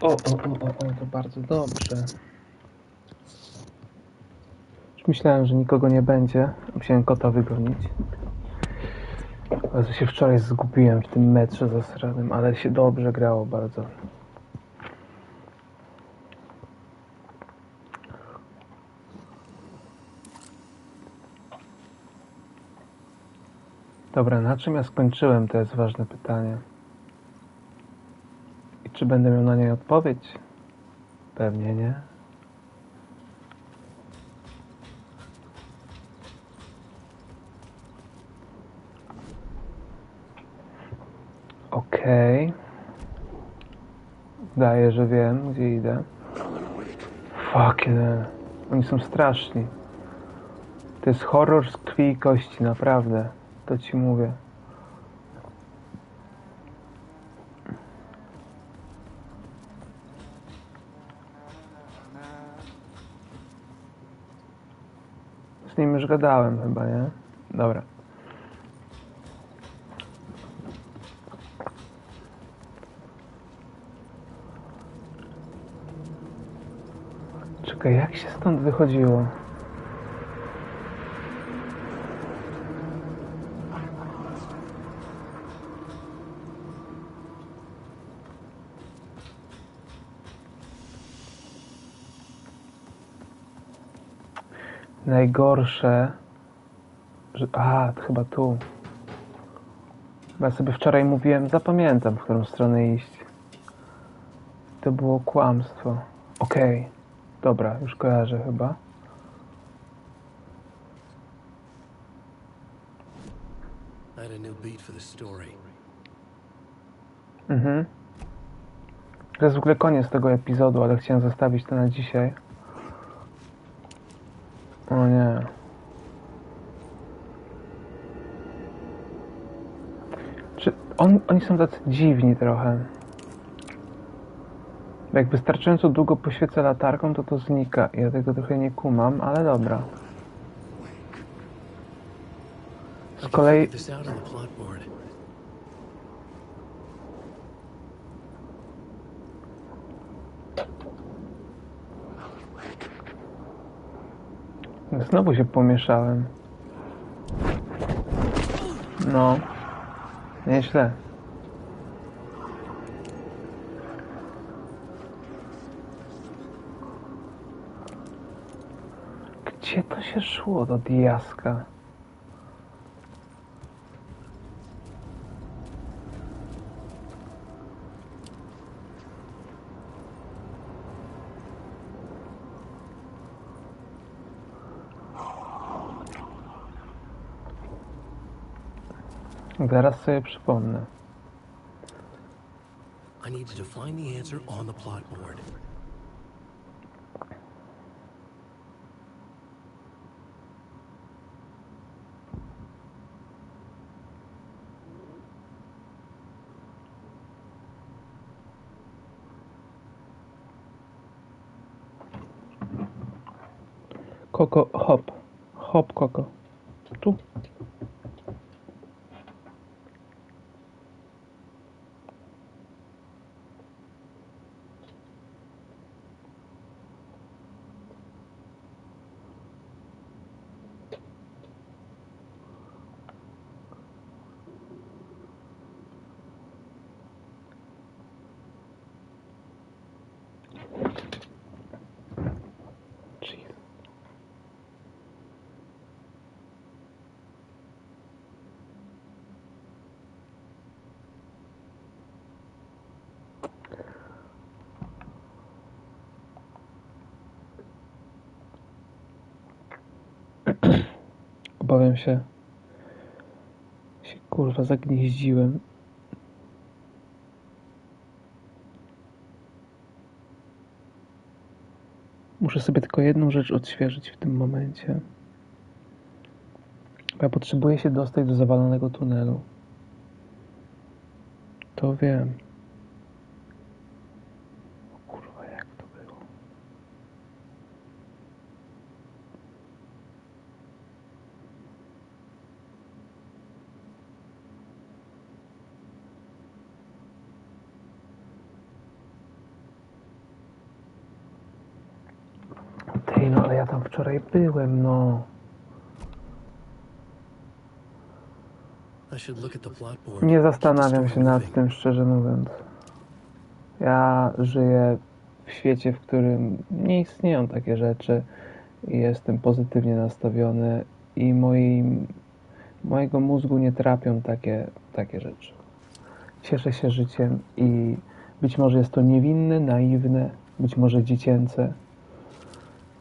O, to bardzo dobrze. Już myślałem, że nikogo nie będzie. Musiałem kota wygonić. Bardzo się wczoraj zgubiłem w tym metrze zasranym, ale się dobrze grało bardzo. Dobra, na czym ja skończyłem, to jest ważne pytanie. I czy będę miał na nie odpowiedź? Pewnie nie. Okej. Daję, że wiem, gdzie idę. Fuck yeah. Oni są straszni. To jest horror z krwi i kości, naprawdę. To ci mówię. Z nim już gadałem chyba, nie? Dobra. Czekaj, jak się stąd wychodziło? Najgorsze, że... to chyba tu. Bo ja sobie wczoraj mówiłem, zapamiętam, w którą stronę iść. To było kłamstwo. Okej. Dobra, już kojarzę chyba. To jest w ogóle koniec tego epizodu, ale chciałem zostawić to na dzisiaj. O nie. Czy oni są tacy dziwni trochę. Jak wystarczająco długo poświecę latarką, to znika. Ja tego trochę nie kumam, ale dobra. Z kolei... Znowu się pomieszałem. No. Nieźle. Gdzie to się szło do diaska? Zaraz sobie przypomnę. I need to find the answer on the plot board. Koko, hop. Hop, Koko. Tu. Jeez. Obawiam się kurwa zagnieździłem. Muszę sobie tylko jedną rzecz odświeżyć w tym momencie. Bo ja potrzebuję się dostać do zawalonego tunelu. To wiem. O kurwa, jak to było? Ej, no ale ja tam wczoraj byłem, no. I should look at the plot board. Nie Keep the zastanawiam story się nad moving. tym, szczerze mówiąc. Ja żyję w świecie, w którym nie istnieją takie rzeczy i jestem pozytywnie nastawiony i mojego mózgu nie trapią takie rzeczy. Cieszę się życiem i być może jest to niewinne, naiwne, być może dziecięce.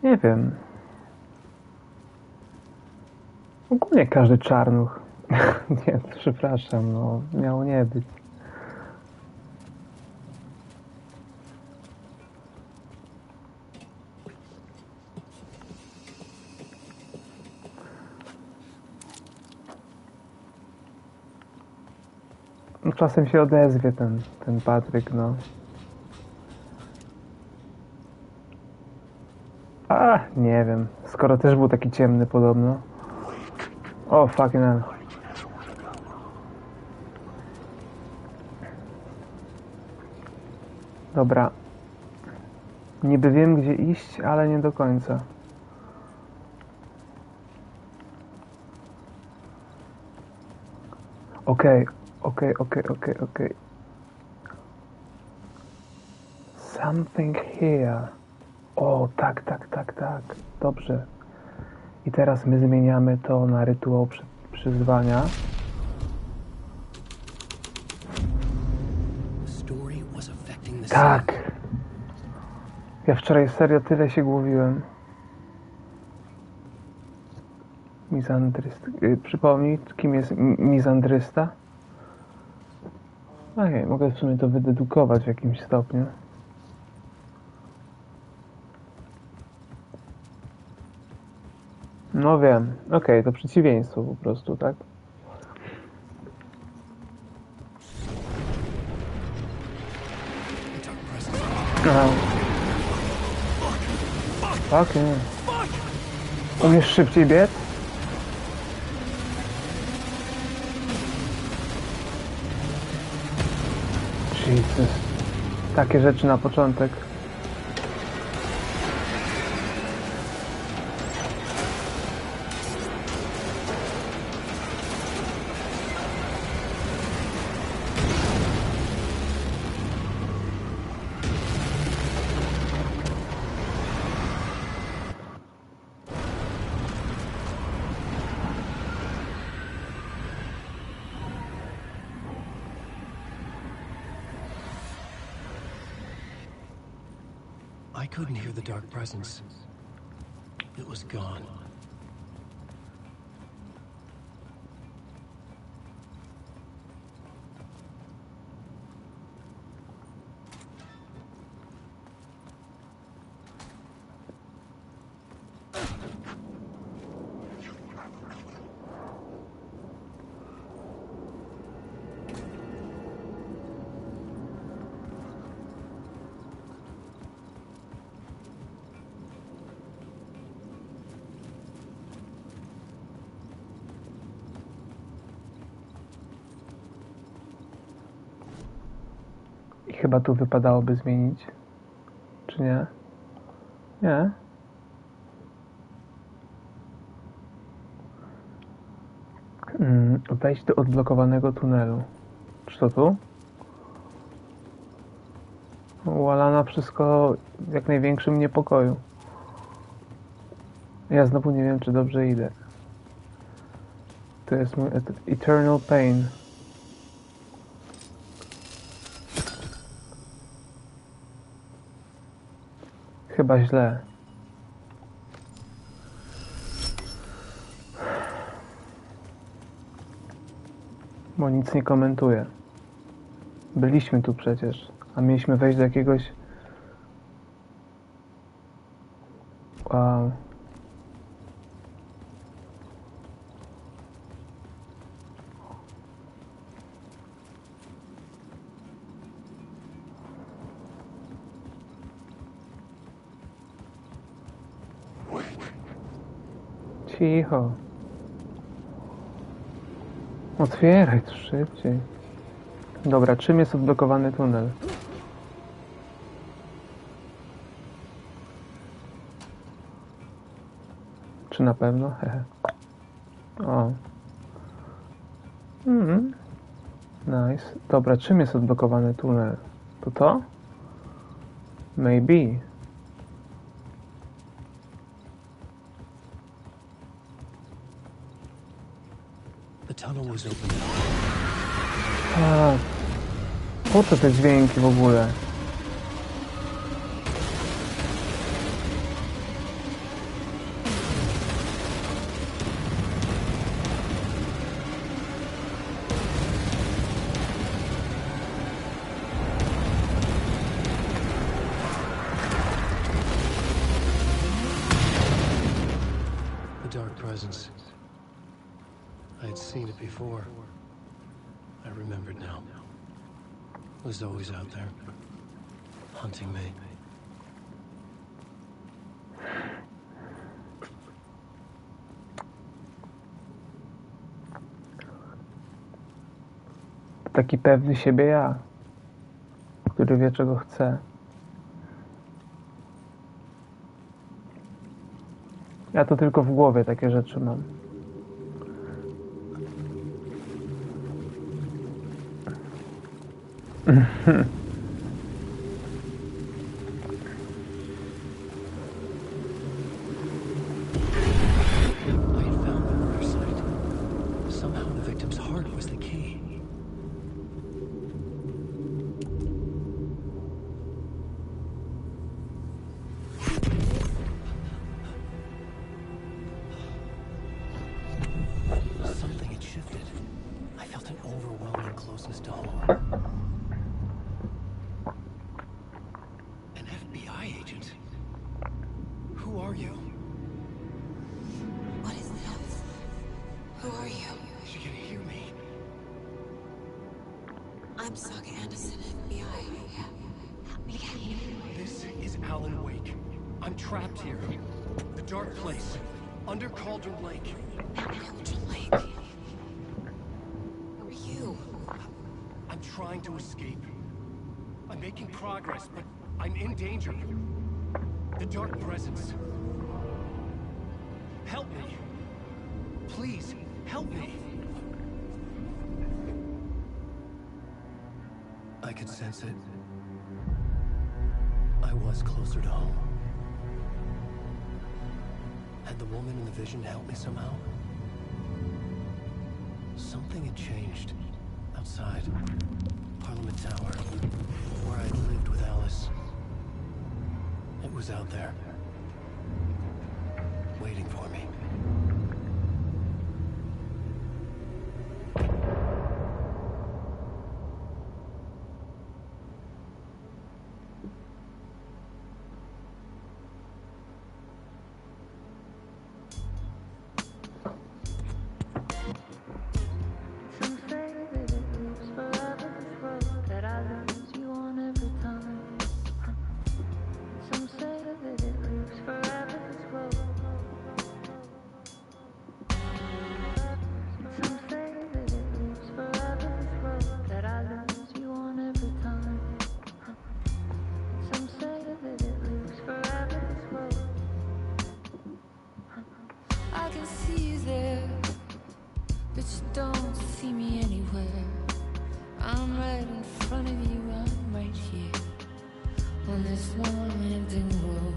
Nie wiem. Ogólnie każdy czarnuch. Nie, przepraszam, no miało nie być. No, czasem się odezwie ten Patryk, no. A, nie wiem. Skoro też był taki ciemny podobno. O, fucking hell. Dobra. Niby wiem, gdzie iść, ale nie do końca. Okej. Something here. O, tak. Dobrze. I teraz my zmieniamy to na rytuał przyzwania. The story was affecting the scene. Tak. Ja wczoraj serio tyle się głowiłem. Mizandryst. Przypomnij, kim jest mizandrysta? Okej, mogę w sumie to wydedukować w jakimś stopniu. No wiem. Okej, to przeciwieństwo po prostu, tak? The dark presence. Aha. Okej. Umiesz szybciej biec? Jesus. Takie rzeczy na początek. I couldn't hear the dark presence. It was gone. I chyba tu wypadałoby zmienić. Czy nie? Nie? Wejść do odblokowanego tunelu. Czy to tu? Łalana wszystko w jak największym niepokoju. Ja znowu nie wiem, czy dobrze idę. To jest mój Eternal Pain. Chyba źle. Bo nic nie komentuję. Byliśmy tu przecież, a mieliśmy wejść do jakiegoś... Wow. Cicho. Otwieraj to szybciej. Dobra, czym jest odblokowany tunel? Czy na pewno? Hehe. O. Nice. Dobra, czym jest odblokowany tunel? To? Maybe. The tunnel was open. A, po co te dźwięki w ogóle? The dark presence. I had seen it before. I remembered now. It was always out there, hunting me. Taki pewny siebie ja, który wie, czego chce. Ja to tylko w głowie takie rzeczy mam. I had found the murder site. Somehow the victim's heart was the key. Something had shifted. I felt an overwhelming closeness to home. An FBI agent? Who are you? What is this? Who are you? She can hear me. I'm Saga Anderson, FBI. Help me get you. This is Alan Wake. I'm trapped here. The dark place. Under Cauldron Lake. Cauldron Lake. Who are you? I'm trying to escape. I'm making progress, but I'm in danger. The dark presence. Help me. Please, help me. I could sense it. I was closer to home. Had the woman in the vision helped me somehow? Something had changed. Outside. Parliament Tower. Where I'd lived with Alice. It was out there. Waiting for me. Some say that it lives forever, this road that I lose you on every time. Some say that it lives forever, this road. Some say that it lives forever, this road that I lose you on every time. Some say that it lives forever, this road. I can see you there, but you don't see me anywhere. I'm right in front of you, I'm right here on this long ending road.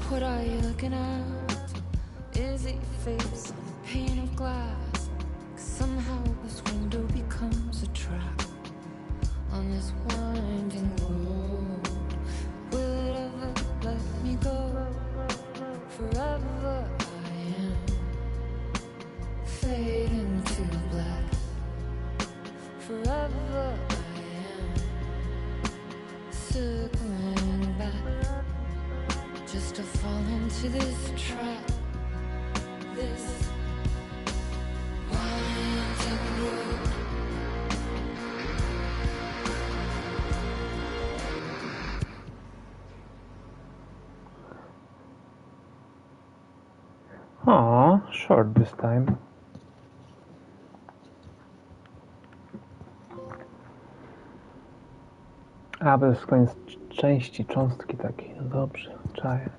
What are you looking at? Is it your face on a pane of glass? 'Cause somehow this window becomes a trap on this winding road. Will it ever let me go? Forever I am fading to black. Forever I am circling back, just to fall into this trap. This winding road. Aw, short this time. A, bo to jest koniec części, cząstki takiej. No dobrze, czaję.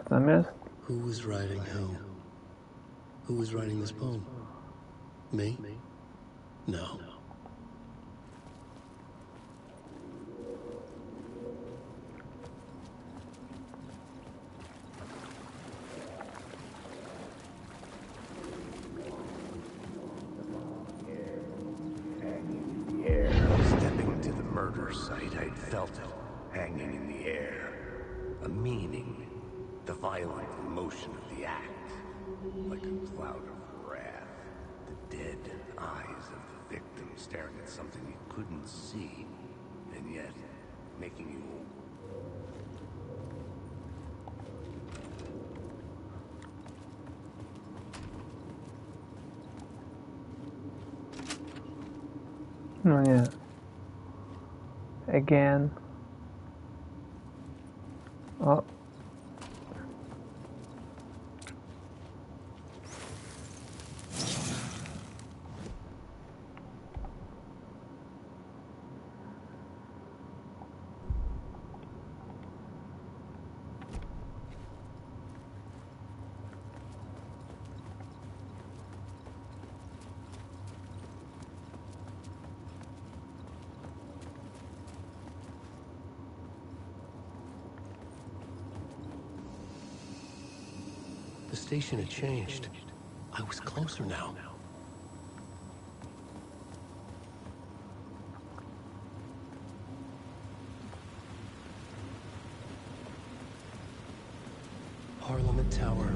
Co tam jest? Who was writing who? Who was writing this poem? Me? No. Stepping to the murder site, I'd felt it, hanging in the air. A meaning, the violent emotion of the act, like a cloud of wrath. The dead eyes of the victim staring at something you couldn't see, and yet making you... No nie. Again. O. The station had changed. I was closer now. Parliament Tower.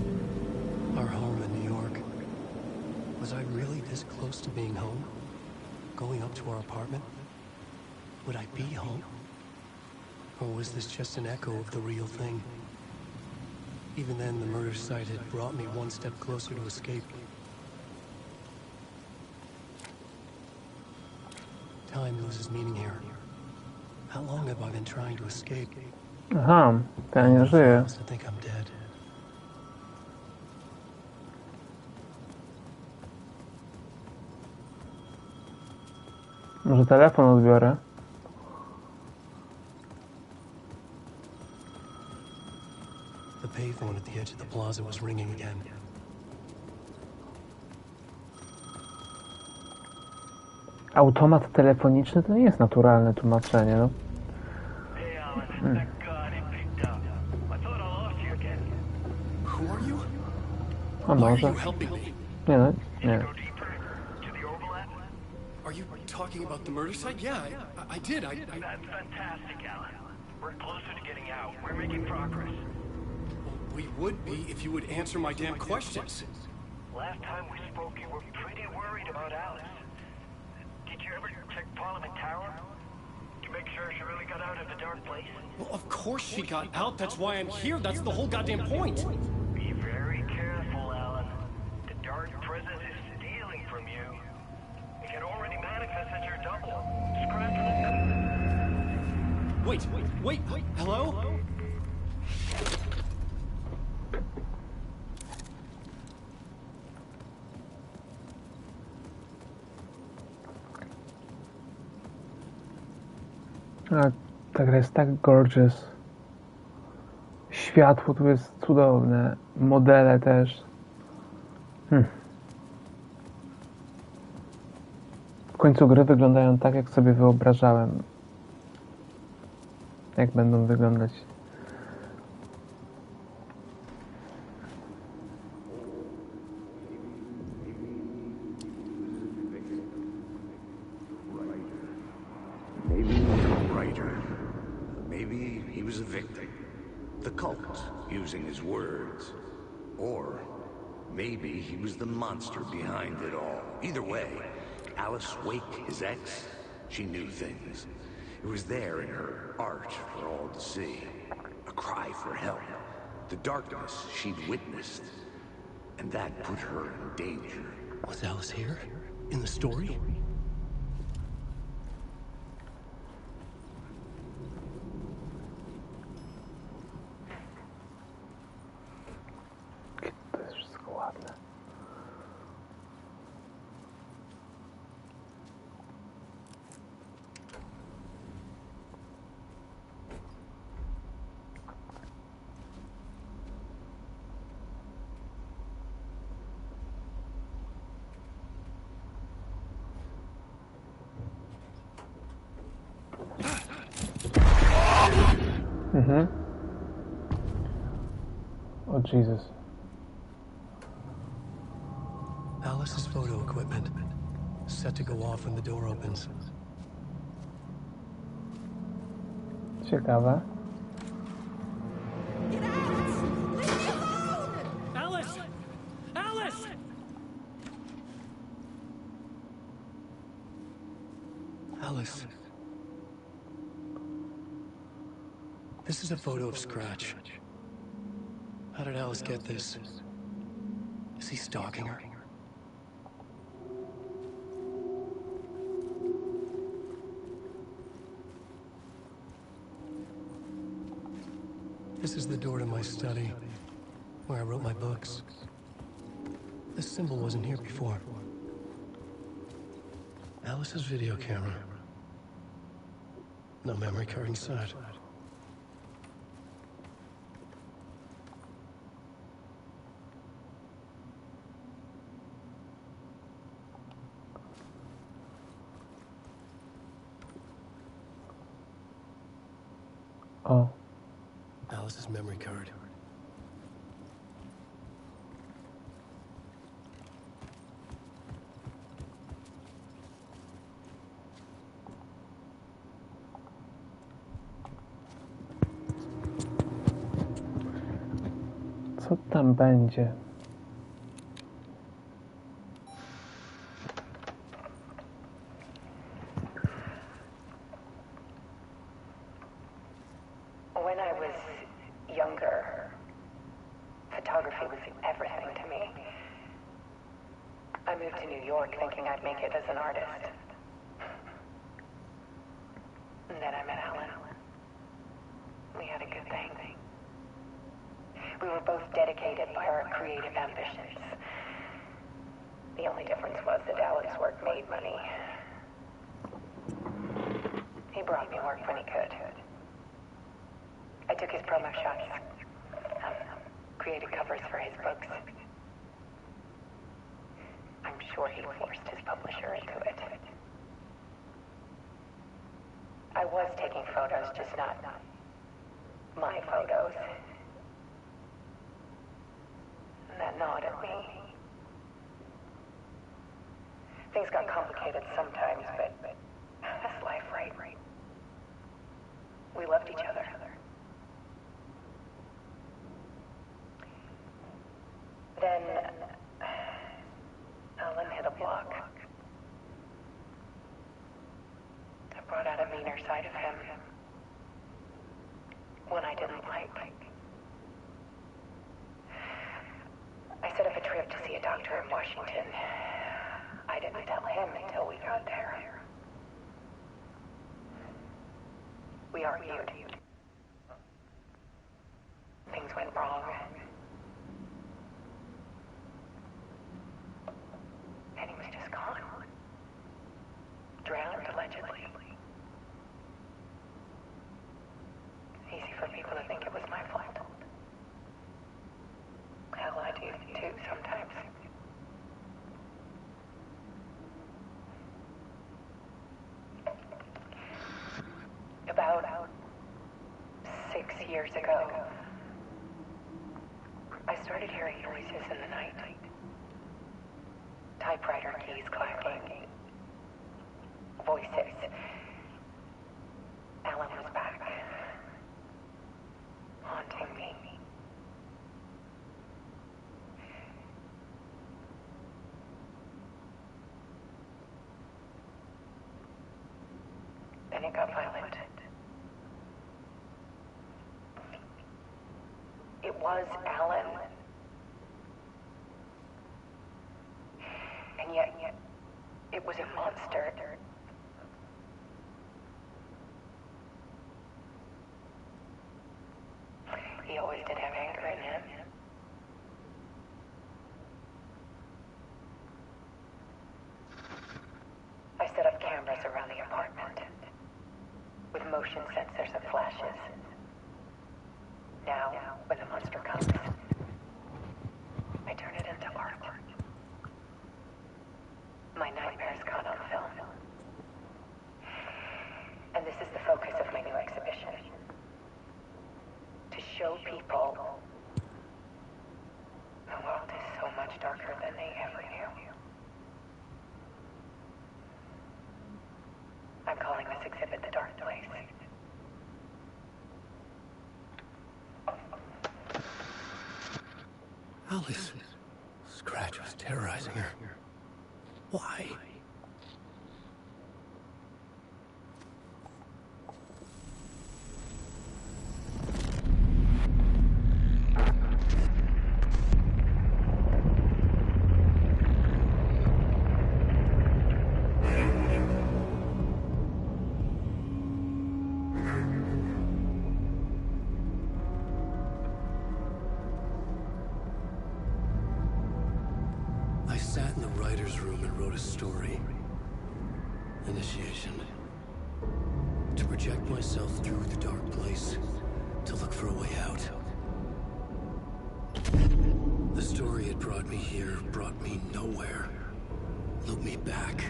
Our home in New York. Was I really this close to being home? Going up to our apartment? Would I be home? Or was this just an echo of the real thing? Even then, the murder site had brought me one step closer to escape. Time loses meaning here. How long have I been trying to escape? Aha, ten nie żyje. I think I'm dead. Może telefon odbiorę? The payphone at the edge of the plaza was ringing again. Automat telefoniczny to nie jest naturalne tłumaczenie, no. Hey, Alan. Thank God it picked up. I thought I lost you again. Who are you? A Why are może? you helping me? Nie no, nie. Go deeper to the overlap? Are you talking about the murder site? Yeah, I did. That's fantastic, Alan. We're closer to getting out. We're making progress. We would be if you would answer my damn questions. Last time we spoke, you were pretty worried about Alice. Did you ever check Parliament Tower? To make sure she really got out of the dark place? Well, of course she got out. That's why I'm here. That's the whole goddamn point. Be very careful, Alan. The dark presence is stealing from you. It had already manifested your double. Scratch Wait. Hello? A ta gra jest tak gorgeous. Światło tu jest cudowne. Modele też. W końcu gry wyglądają tak, jak sobie wyobrażałem. Jak będą wyglądać. Maybe he was a writer. Maybe he was a victim. The cult, using his words. Or maybe he was the monster behind it all. Either way, Alice Wake, his ex, she knew things. It was there in her art for all to see. A cry for help. The darkness she'd witnessed. And that put her in danger. Was Alice here? In the story? To jest wszystko ładne. Mm-hmm. Oh, Jesus. Alice's photo equipment. Set to go off when the door opens. Ciekawe. Alice! Alice! Alice. This is a photo of Scratch. How did Alice get this? Is he stalking her? This is the door to my study, where I wrote my books. This symbol wasn't here before. Alice's video camera. No memory card inside. O, Alice's memory card. co tam będzie? When I was younger, photography was everything to me. I moved to New York thinking I'd make it as an artist. And then I met Alan. We had a good thing. We were both dedicated by our creative ambitions. The only difference was that Alan's work made money. He brought me work when he could. I took his promo shots, created covers for his books. I'm sure he forced his publisher into it. I was taking photos, just not my photos. And that gnawed at me. Things got complicated sometimes, but that's life, right? We loved each other. Then Alan hit a block. I brought out a meaner side of him. One I didn't like. I set up a trip to see a doctor in Washington. I didn't tell him until we got there. We argued. Things went wrong. And he was just gone. Drowned, allegedly. Easy for people to think it was my fault. Hell, I do too sometimes. About 6 years ago, I started hearing noises in the night. Typewriter keys clacking. Voices. Alan was back. Haunting me. Then it got violent. It was Alan. And yet, it was a monster. He always did have anger in him. I set up cameras around the apartment with motion sensors and flashes. Now, when the monster comes, I turn it into art. My nightmares caught on film. And this is the focus of my new exhibition. show people the world is so much darker than they ever knew. I'm calling this exhibit The Dark Place. Alice. Scratch was terrorizing her. Why? I sat in the writer's room and wrote a story. Initiation. To project myself through the dark place, to look for a way out. The story had brought me here, brought me nowhere. Looked me back.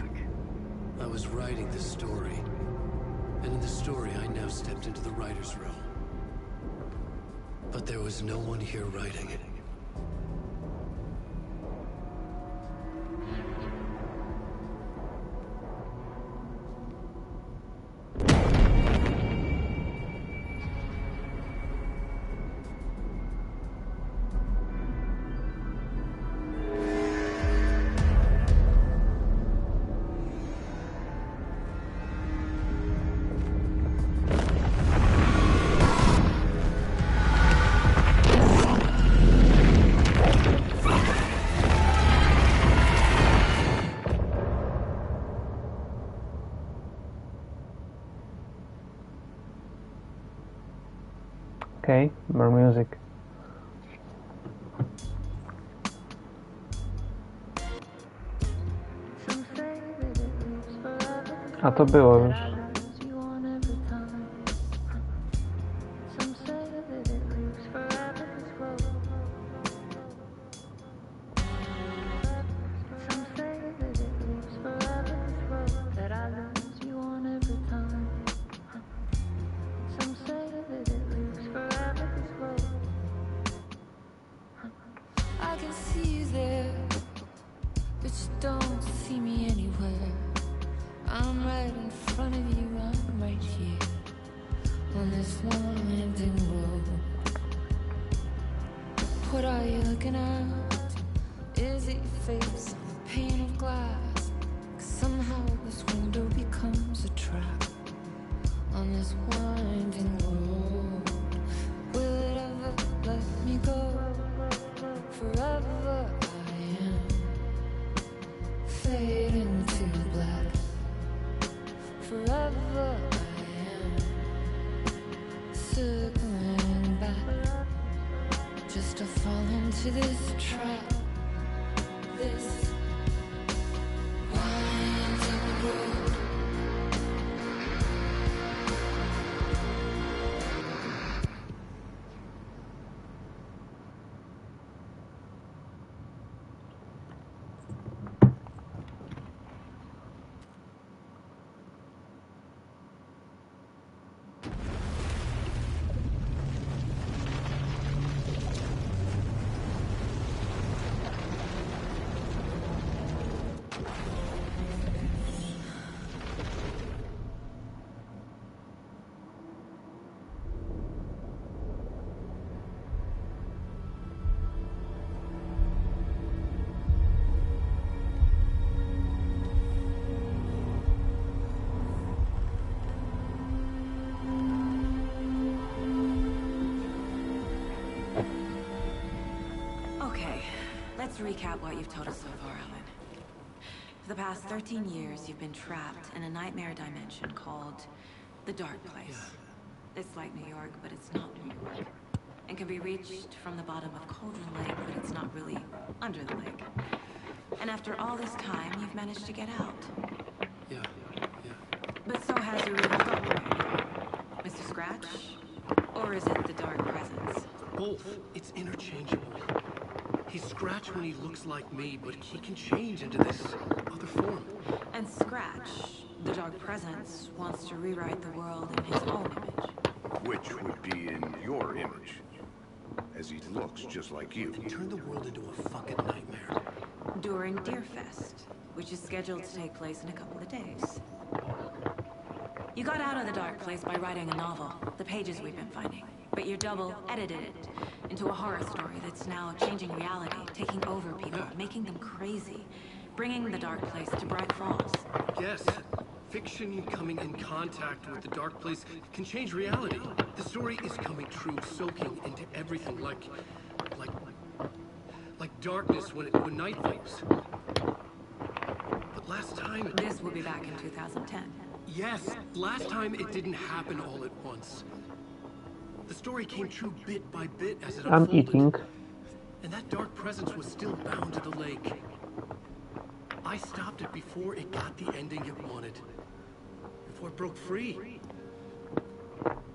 I was writing this story. And in the story, I now stepped into the writer's room. But there was no one here writing it. Okay, more music. A to było już. I can see you there, but you don't see me anywhere. I'm right in front of you, I'm right here, on this winding road. What are you looking at? Is it your face, a pane of glass? 'Cause somehow this window becomes a trap, on this winding road. Will it ever let me go? Forever I am fading to black. Forever I am circling back, just to fall into this trap. This winding road. Okay, let's recap what you've told us so far, Alan. For the past 13 years, you've been trapped in a nightmare dimension called the Dark Place. It's like New York, but it's not New York. It can be reached from the bottom of Cauldron Lake, but it's not really under the lake. And after all this time, you've managed to get out. Yeah. But so has your real doppelganger, Mr. Scratch? Or is it the Dark Presence? Both. It's interchangeable. He's Scratch when he looks like me, but he can change into this other form. And Scratch, the Dark Presence, wants to rewrite the world in his own image. Which would be in your image. as he looks just like you. Turn the world into a fucking nightmare. During Deerfest, which is scheduled to take place in a couple of days. You got out of the dark place by writing a novel, the pages we've been finding. But your double edited it into a horror story that's now changing reality, taking over people, making them crazy, bringing the dark place to Bright Falls. Yes, fiction coming in contact with the dark place can change reality. The story is coming true, soaking into everything like darkness when night falls. But last time... This will be back in 2010. Yes, last time it didn't happen all at once. The story came true bit by bit as it I'm unfolded. eating. And that dark presence was still bound to the lake. I stopped it before it got the ending it wanted. Before it broke free.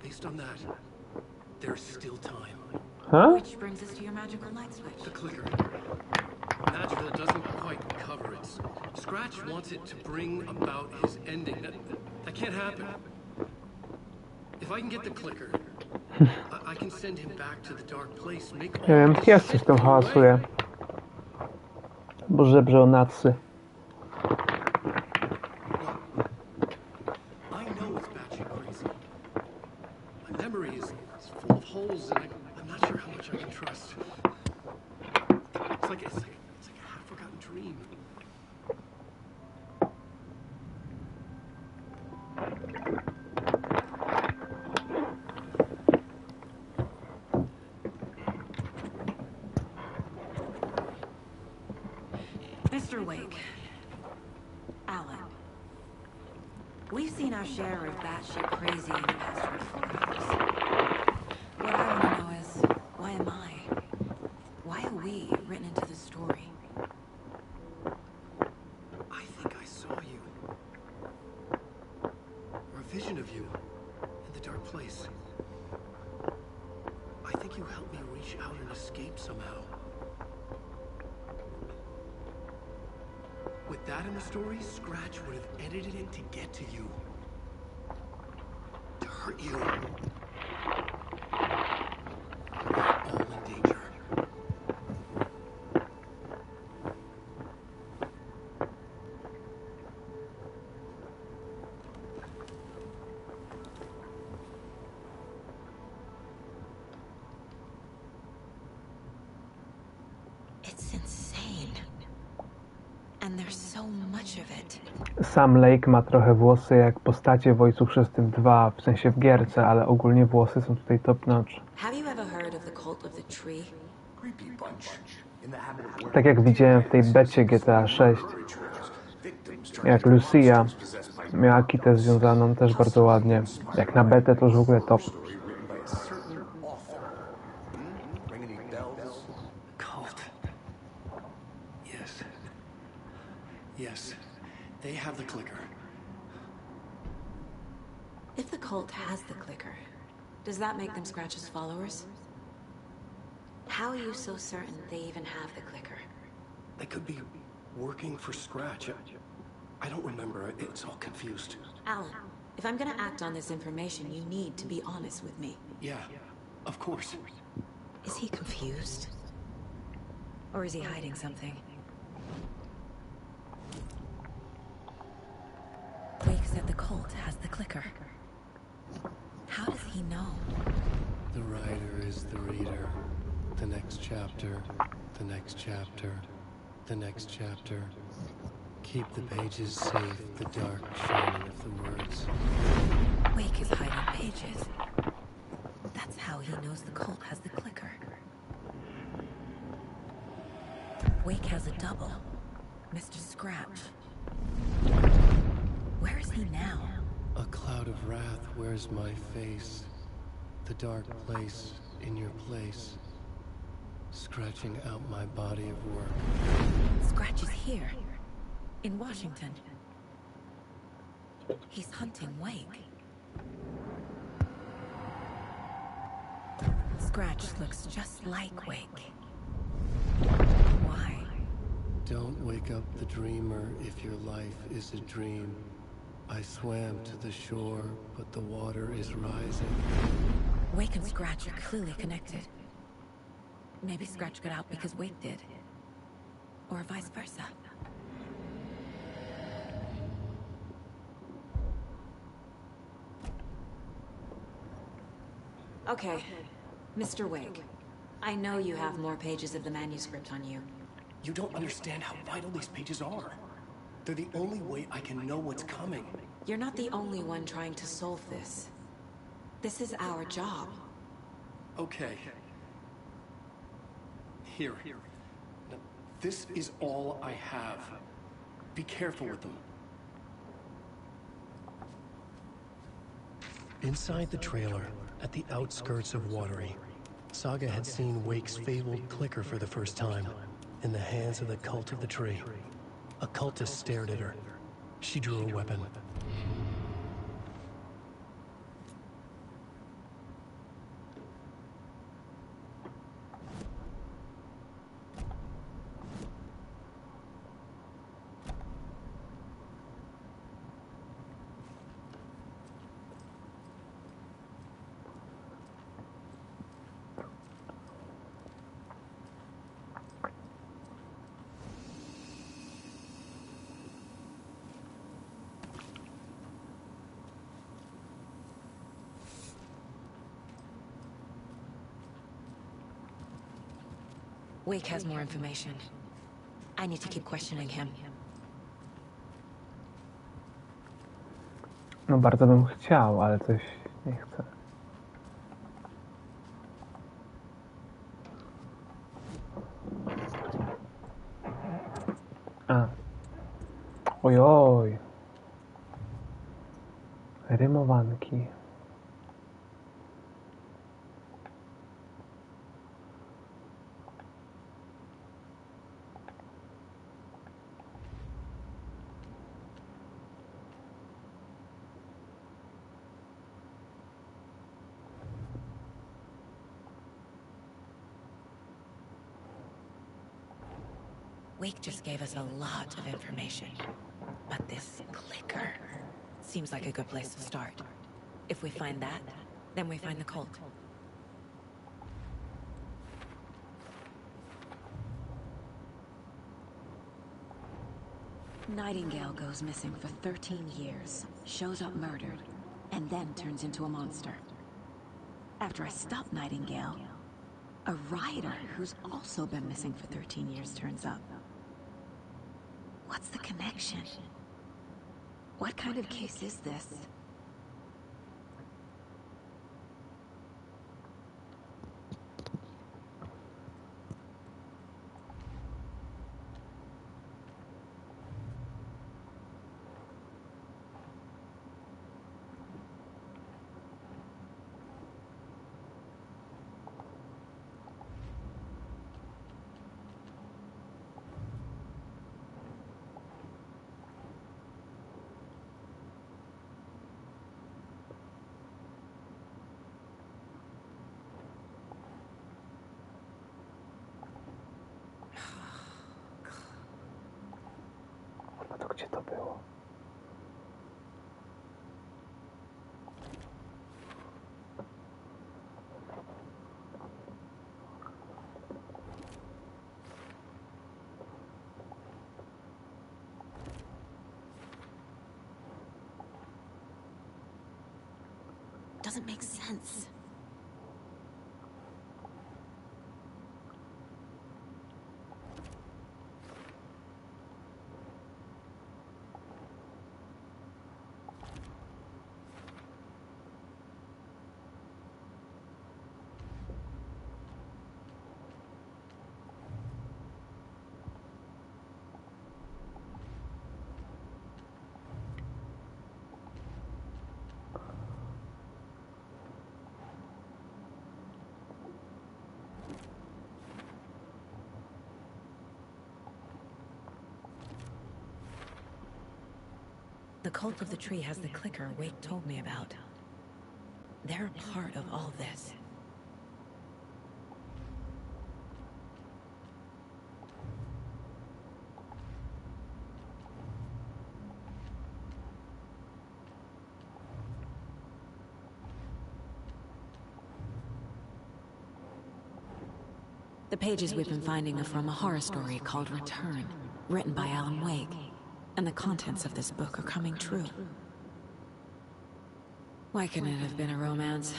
Based on that, there's still time. Huh? Which brings us to your magical light switch. The clicker. Magicka doesn't quite cover it. Scratch wants it to bring about his ending. That can't happen. If I can get the clicker, I can send him back to the dark place, make all Nie wiem, this pies shit coś tam go away. hałasuje. Bo żebrze o nacy. I know it's batshit crazy. My memory is full of holes, and I'm not sure how much I can trust. It's like a half-forgotten dream. Mr. Wake. Alan. We've seen our share of batshit crazy in the past 24 hours. What I want to know is, why am I? Why are we written into the story? I think I saw you. Or a vision of you in the dark place. I think you helped me reach out and escape somehow. With that in the story, Scratch would have edited it to get to you. To hurt you. We're all in danger. It's insane. And there's so much of it. Sam Lake ma trochę włosy jak postacie w Ojcu Chrzestnym 2, w sensie w gierce, ale ogólnie włosy są tutaj top notch. Have you ever heard of the cult of the tree? Creepy bunch. In the habit of Tak jak widziałem w tej becie GTA 6, jak Lucia miała kitę związaną też bardzo ładnie. Jak na betę to już w ogóle top. written by a certain author. Ring any bells? Cult. Yes. Yes. They have the clicker. If the cult has the clicker, does that make them Scratch's followers? How are you so certain they even have the clicker? They could be working for Scratch. I don't remember. It's all confused. Alan, if I'm gonna act on this information, you need to be honest with me. Yeah, of course. Is he confused? Or is he hiding something? Wake said the cult has the clicker. How does he know? The writer is the reader. The next chapter, the next chapter, the next chapter. Keep the pages safe, the dark shining of the words. Wake is hiding pages. That's how he knows the cult has the clicker. Wake has a double. Mr. Scratch. Where is he now? A cloud of wrath wears my face. The dark place in your place. Scratching out my body of work. Scratch is here. In Washington. He's hunting Wake. Scratch looks just like Wake. Why? Don't wake up the dreamer if your life is a dream. I swam to the shore, but the water is rising. Wake and Scratch are clearly connected. Maybe Scratch got out because Wake did. Or vice versa. Okay, Mr. Wake. I know you have more pages of the manuscript on you. You don't understand how vital these pages are. They're the only way I can know what's coming. You're not the only one trying to solve this. This is our job. Okay. Here. Now, this is all I have. Be careful with them. Inside the trailer, at the outskirts of Watery, Saga had seen Wake's fabled clicker for the first time, in the hands of the Cult of the Tree. A cultist stared at her. She drew a weapon. Wake has more information. I need to keep questioning him. No bardzo bym chciał, ale coś nie chcę. A. Ojoj. Rymowanki. Wake just gave us a lot of information. But this clicker seems like a good place to start. If we find that, then we find the cult. Nightingale goes missing for 13 years, shows up murdered, and then turns into a monster. After I stop Nightingale, a rider who's also been missing for 13 years turns up. What's the connection? What kind of case is this? No to gdzie to było? Doesn't make sense. The Cult of the Tree has the clicker Wake told me about. They're a part of all this. The pages we've been finding are from a horror story called Return, written by Alan Wake. And the contents of this book are coming true. Why couldn't it have been a romance?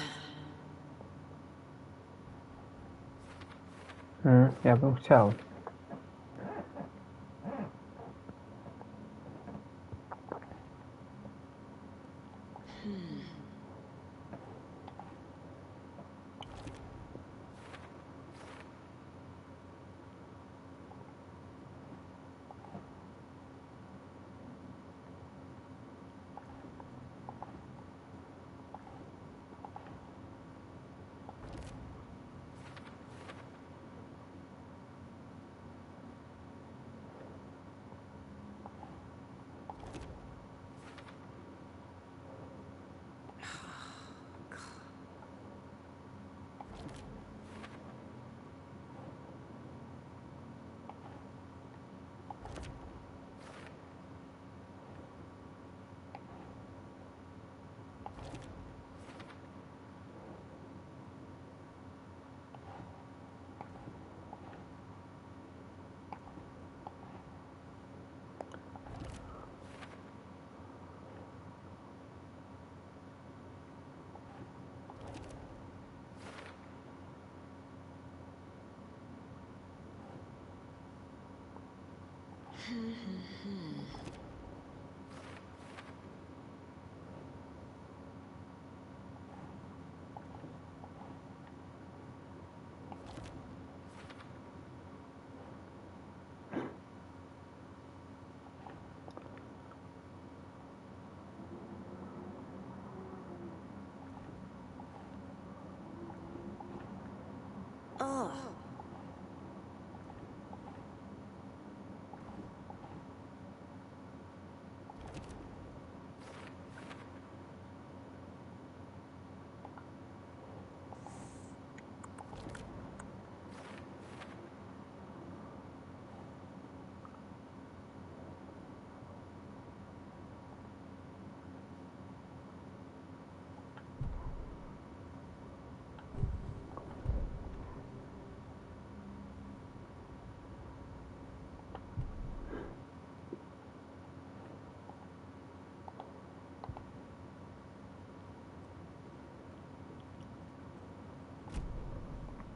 Ja bym chciał.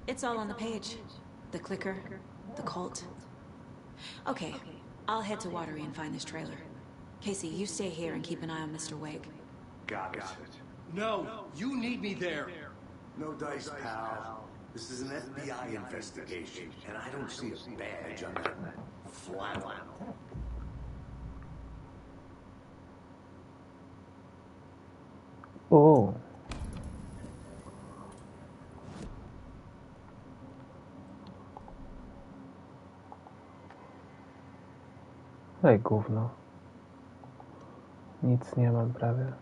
It's all on the page. The clicker, the cult. Okay, I'll head to Watery and find this trailer. Casey, you stay here and keep an eye on Mr. Wake. Got it. No, you need me there. No dice, pal. This is an FBI investigation, and I don't see a badge on that flannel. O. Daj gówno. Nic nie mam prawie.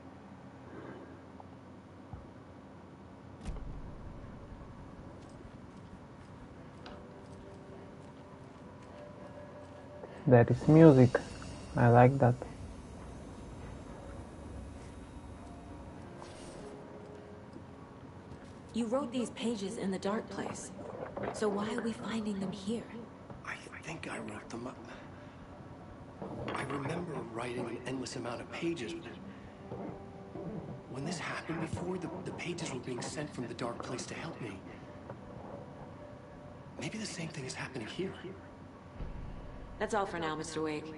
There is music. I like that. You wrote these pages in the dark place. So why are we finding them here? I think I wrote them up. I remember writing an endless amount of pages. When this happened before, the pages were being sent from the dark place to help me. Maybe the same thing is happening here. That's all for now, Mr. Wake.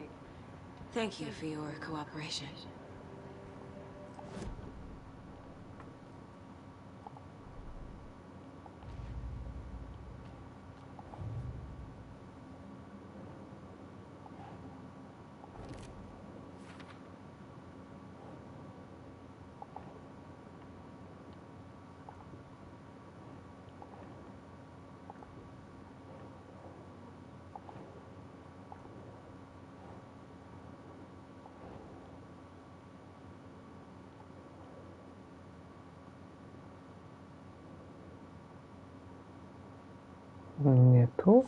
Thank you for your cooperation. Nie tu?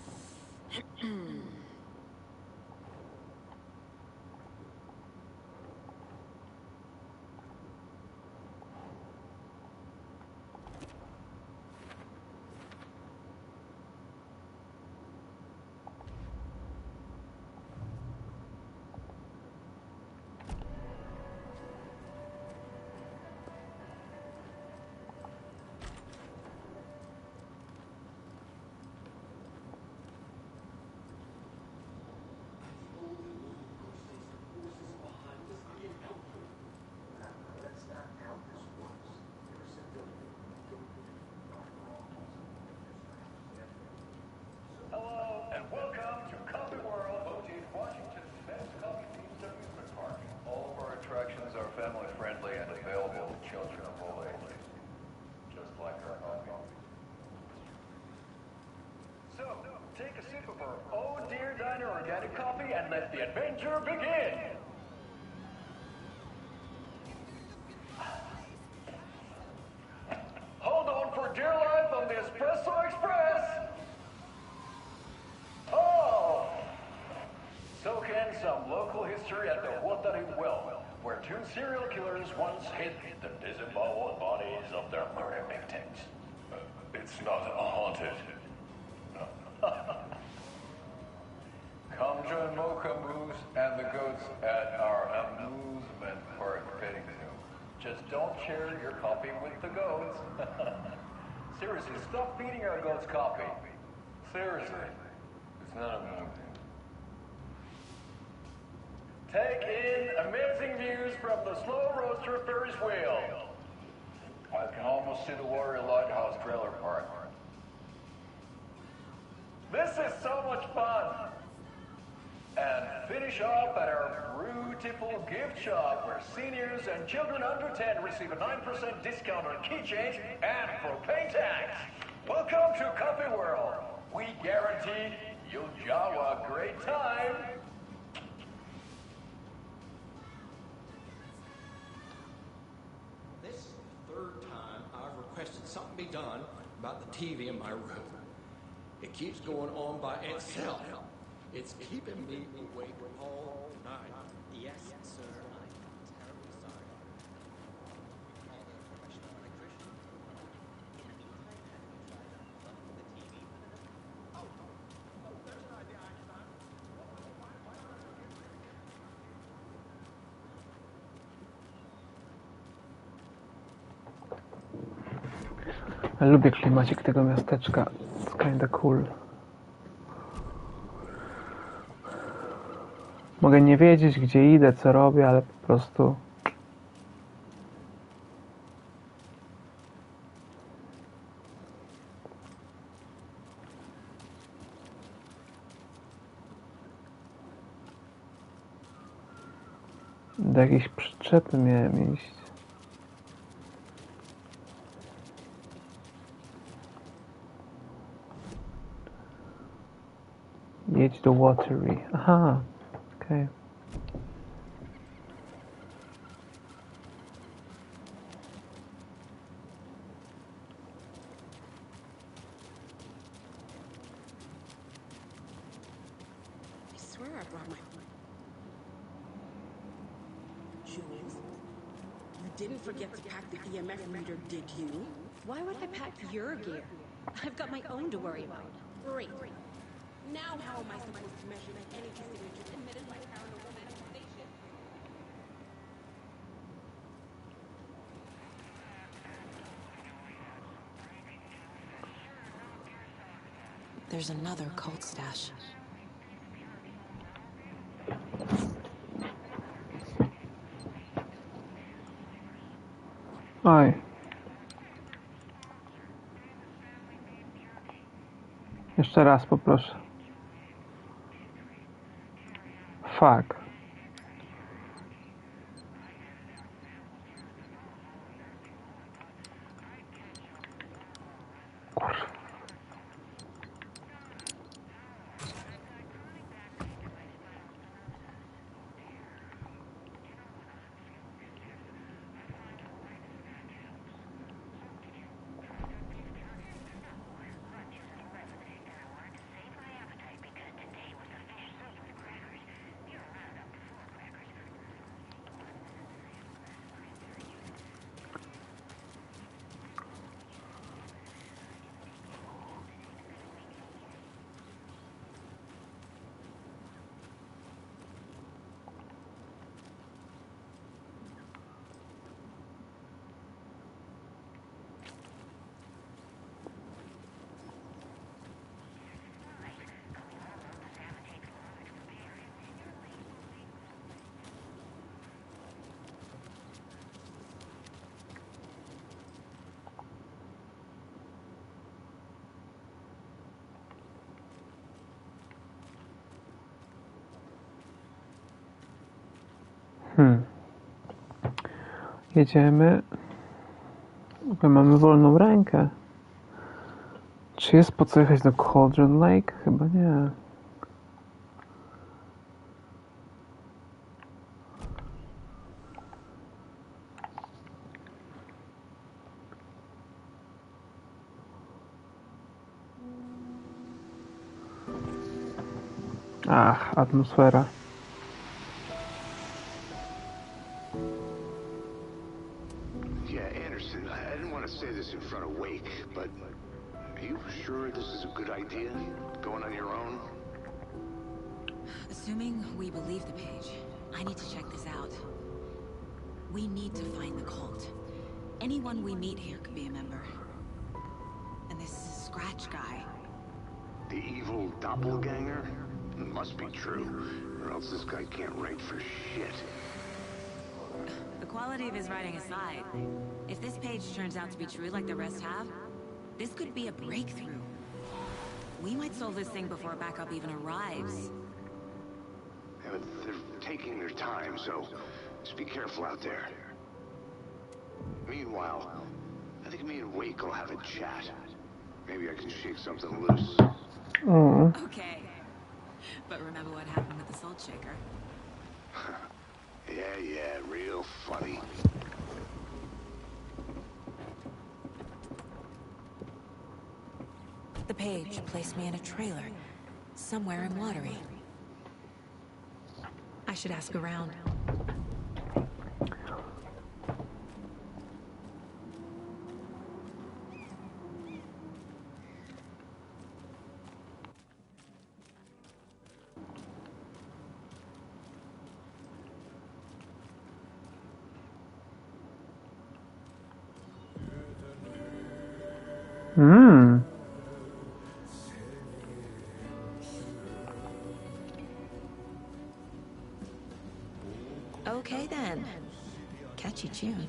Oh Dear Diner organic coffee and let the adventure begin. Hold on for dear life on the Espresso Express. Oh! Soak in some local history at the Huatari Well, where two serial killers once hid the disemboweled bodies of their murder victims. It's not haunted. Come join Mocha Moose and the goats at our amusement park petting zoo. Just don't share your coffee with the goats. Seriously, stop feeding our goats coffee. Seriously. It's not amusing. Take in amazing views from the Slow Roaster Ferris wheel. I can almost see the Warrior Lighthouse trailer park. This is so much fun. And finish off at our beautiful gift shop where seniors and children under 10 receive a 9% discount on keychains and propane tanks. Welcome to Coffee World. We guarantee you'll have a great time. This is the third time I've requested something be done about the TV in my room. It keeps going on by itself. It's keeping me awake all night. Yes, sir. I'm terribly sorry. Call the professional electrician. In the meantime, have you tried unplugging the TV? Oh, there's an idea, Einstein. Lubię klimacik tego miasteczka. It's kinda cool. Mogę nie wiedzieć, gdzie idę, co robię, ale po prostu... Do jakiejś przyczepy miałem iść. Jedź do Watery. Aha, okej. I swear I brought my... Jules, you didn't forget to pack the EMF reader, did you? Why would I pack your gear? I've got my own to worry about. Great. Now how am I supposed to measure the energy signatures emitted by paranormal manifestation? There's another cult stash. Oj. Jeszcze raz poproszę. Fuck. Kurwa. Jedziemy. Mamy wolną rękę. Czy jest po co jechać do Cauldron Lake? Chyba nie. Ach, atmosfera. Yeah, Anderson, I didn't want to say this in front of Wake, but are you sure this is a good idea? Going on your own? Assuming we believe the page, I need to check this out. We need to find the cult. Anyone we meet here could be a member. And this Scratch guy. The evil doppelganger? Must be true, or else this guy can't write for shit. The quality of his writing aside, if this page turns out to be true like the rest have, this could be a breakthrough. We might solve this thing before backup even arrives. Yeah, but they're taking their time, so just be careful out there. Meanwhile, I think me and Wake will have a chat. Maybe I can shake something loose. Mm. Okay. But remember what happened with the Salt Shaker? Yeah, real funny. The page placed me in a trailer, somewhere in Watery. I should ask around. Hmm. Okay then. Catchy tune.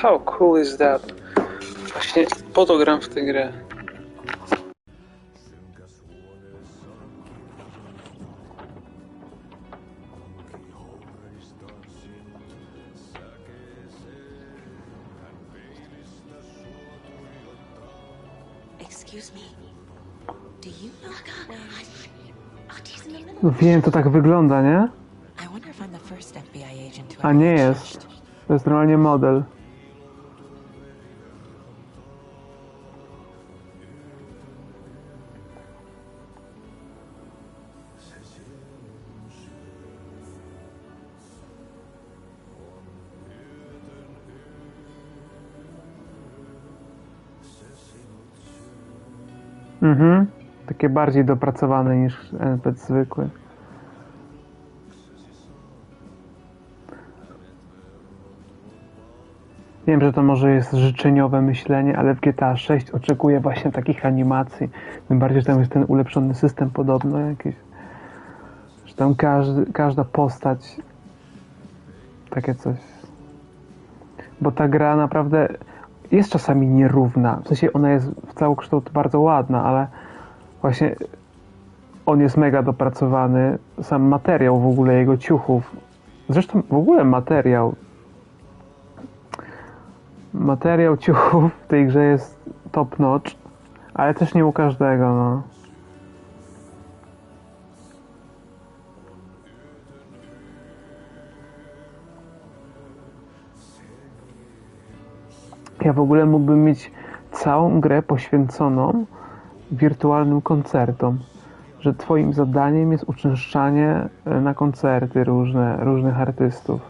How cool is that? Właśnie po to gram w tę grę. Excuse me. Do you know No wiem, to tak wygląda, nie? I wonder if I'm the first FBI agent to A ever nie get jest. judged. To jest normalnie model. Mhm. Takie bardziej dopracowane niż NPC zwykły. Wiem, że to może jest życzeniowe myślenie, ale w GTA 6 oczekuję właśnie takich animacji. Tym bardziej, że tam jest ten ulepszony system podobno jakiś. Że tam każda postać takie coś. Bo ta gra naprawdę jest czasami nierówna. W sensie ona jest w całokształt bardzo ładna, ale Właśnie on jest mega dopracowany. Sam materiał w ogóle jego ciuchów. Zresztą w ogóle materiał ciuchów w tej grze jest top notch, ale też nie u każdego, no. Ja w ogóle mógłbym mieć całą grę poświęconą wirtualnym koncertom, że twoim zadaniem jest uczęszczanie na koncerty różnych artystów.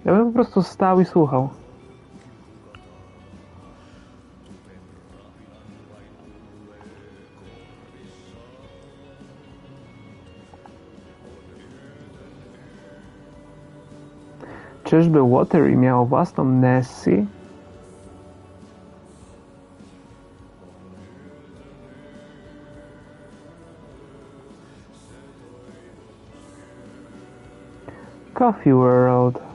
Ja bym po prostu stał i słuchał. Czyżby Watery miało własną Nessie? Coffee World.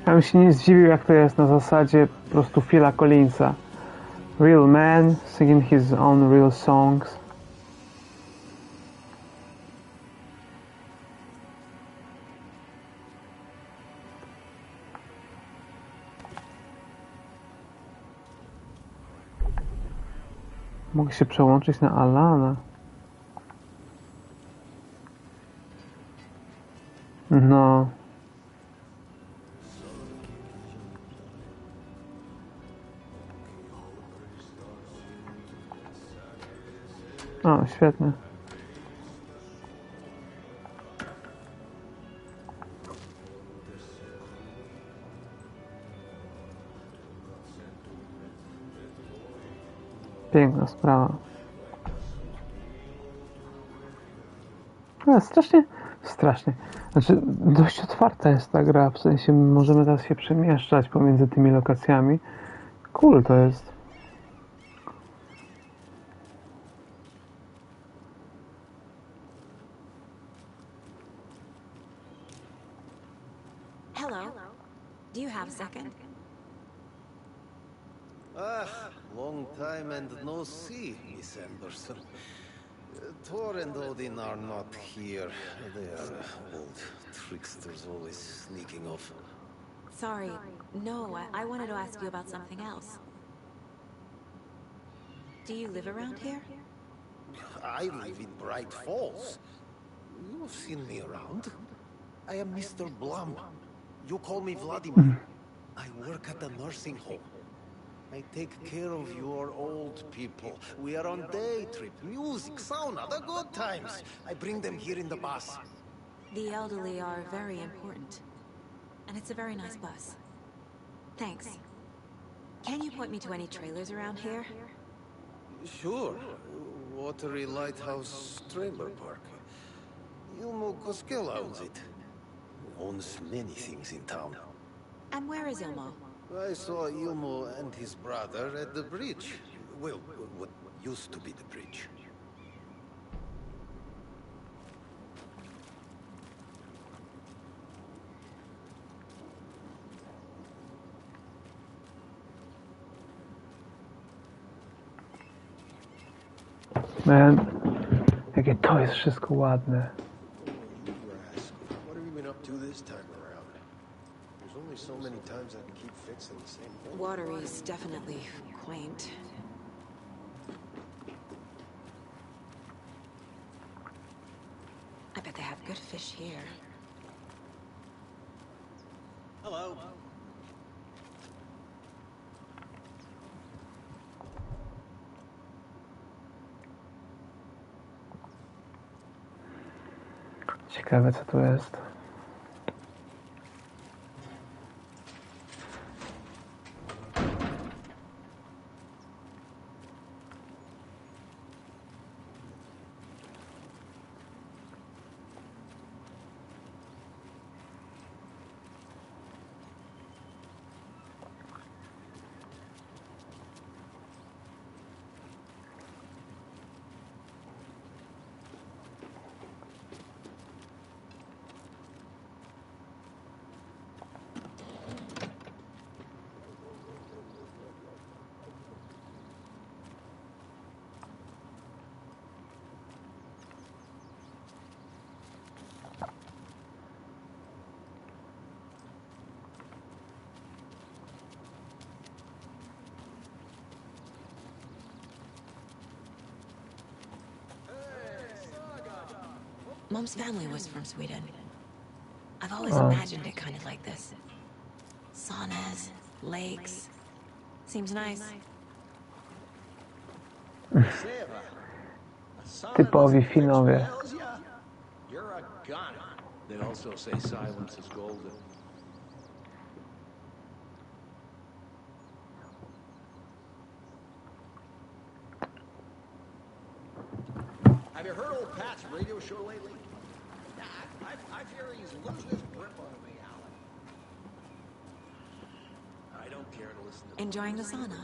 Ja bym się nie zdziwił, jak to jest na zasadzie po prostu Phila Collinsa. Real man singing his own real songs. Mogę się przełączyć na Alana. No. O, świetnie. Piękna sprawa. Ale strasznie. Znaczy, dość otwarta jest ta gra, w sensie możemy teraz się przemieszczać pomiędzy tymi lokacjami. Cool to jest. Hello. Do you have a second? Long time and no see, Miss Anderson. Thor and Odin are not here. They are old tricksters always sneaking off. Sorry. No, I wanted to ask you about something else. Do you live around here? I live in Bright Falls. You've seen me around. I am Mr. Blum. You call me Vladimir. I work at a nursing home. I take care of your old people. We are on day trip, music, sauna, the good times. I bring them here in the bus. The elderly are very important. And it's a very nice bus. Thanks. Can you point me to any trailers around here? Sure. Watery Lighthouse Trailer Park. Ilmo Koskela owns it. Owns many things in town. And where is Ilmo? I saw Ilmo and his brother at the bridge. Well, what used to be the bridge. Man, jakie to jest wszystko ładne. What have you been up to this time around? There's only so many times I can keep fixing the same thing. Watery is definitely quaint. I bet they have good fish here. Hello. Ciekawe co tu jest. Mom's family was from Sweden. I've always imagined it kind of like this. Saunas, lakes. Seems nice. Typowi Finowie. You're a gun. They also say silence is golden. Have you heard old Pat's radio show lately? Yeah, I fear he's losing his grip on me, Alan. I don't care to listen to... Enjoying the sauna?